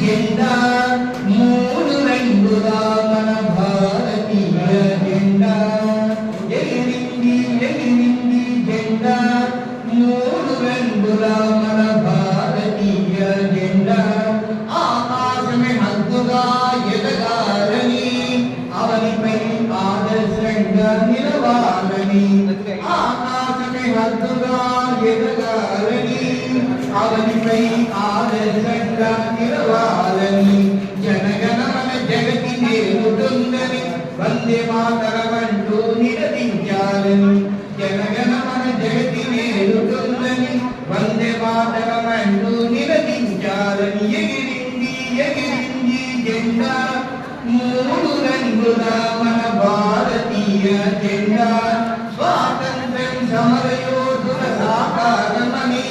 జెండా మూడు రంగుల మన భారతీయ జెండా ఎగిరింది ఎగిరింది జెండా మూడు రంగుల మన భారతీయ జెండా ఆకాశమే హద్దుగా ఎదగాలని అవనిపై ఆదర్శంగా నిలవాలని ఆకాశమే హద్దుగా ఎదగాలని అవనిపై ఆదర్శంగా నిలవాలని జనగణమన జగతి నేరుతుందని వందే మాతరమంటూ నినదించాలని జనగణమన జగతి నేరుతుందని వందే మాతరమంటూ నినదించాలని ఎగిరింది ఎగిరింది జెండా మూడు రంగుల మన భారతీయ జెండా స్వాతంత్ర్యం సమరయోధుల సాకారమని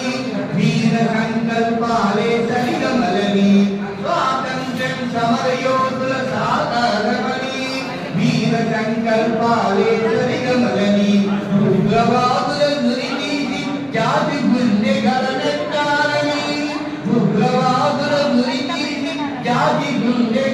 వీర సంకల్పాలే సరిగమలని స్వాతంత్ర్యం సమరయోధుల సాకారమని వీర సంకల్పాలే సరిగమలని ఉగ్రవాదుల గురితీసి జాతి గుండె గలనెత్తాలని ఉగ్రవాదుల గురితీసి జాతి గుండె